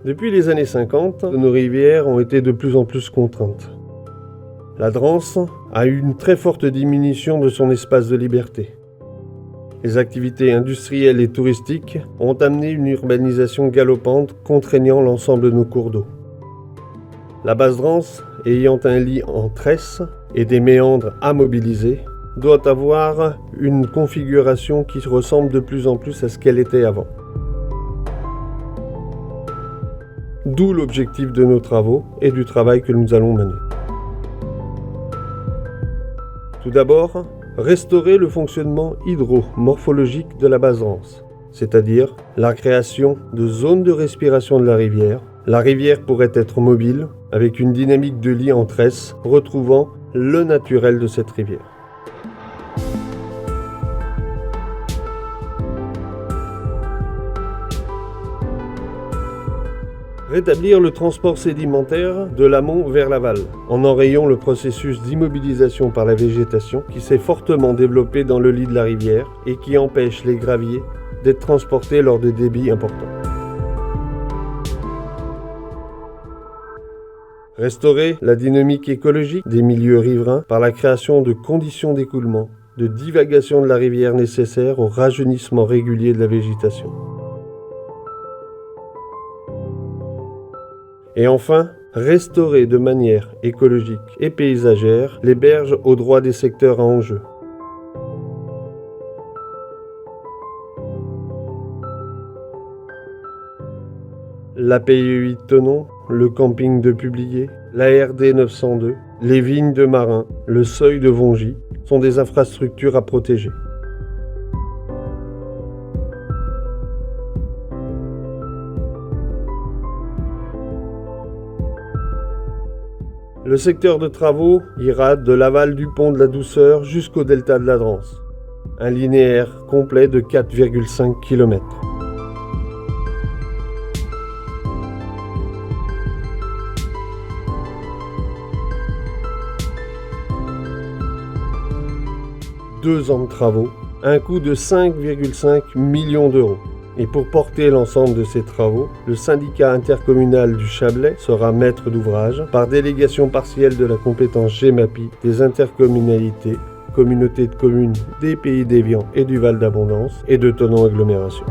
Depuis les années 50, nos rivières ont été de plus en plus contraintes. La Drance a eu une très forte diminution de son espace de liberté. Les activités industrielles et touristiques ont amené une urbanisation galopante contraignant l'ensemble de nos cours d'eau. La basse Drance, ayant un lit en tresse et des méandres à mobiliser, doit avoir une configuration qui ressemble de plus en plus à ce qu'elle était avant. D'où l'objectif de nos travaux et du travail que nous allons mener. Tout d'abord, restaurer le fonctionnement hydromorphologique de la basse Drance, c'est-à-dire la création de zones de respiration de la rivière. La rivière pourrait être mobile, avec une dynamique de lit en tresse, retrouvant le naturel de cette rivière. Rétablir le transport sédimentaire de l'amont vers l'aval, en enrayant le processus d'immobilisation par la végétation qui s'est fortement développé dans le lit de la rivière et qui empêche les graviers d'être transportés lors de débits importants. Restaurer la dynamique écologique des milieux riverains par la création de conditions d'écoulement, de divagation de la rivière nécessaires au rajeunissement régulier de la végétation. Et enfin, restaurer de manière écologique et paysagère les berges au droit des secteurs à enjeu. L'APE 8 Tenon, le camping de Publier, la RD 902, les vignes de Marin, le seuil de Vongy sont des infrastructures à protéger. Le secteur de travaux ira de l'aval du pont de la Douceur jusqu'au delta de la Drance, un linéaire complet de 4,5 km. Deux ans de travaux, un coût de 5,5 millions d'euros. Et pour porter l'ensemble de ces travaux, le syndicat intercommunal du Chablais sera maître d'ouvrage par délégation partielle de la compétence GEMAPI des intercommunalités, communautés de communes des Pays d'Évian et du Val d'Abondance et de Thonon Agglomération.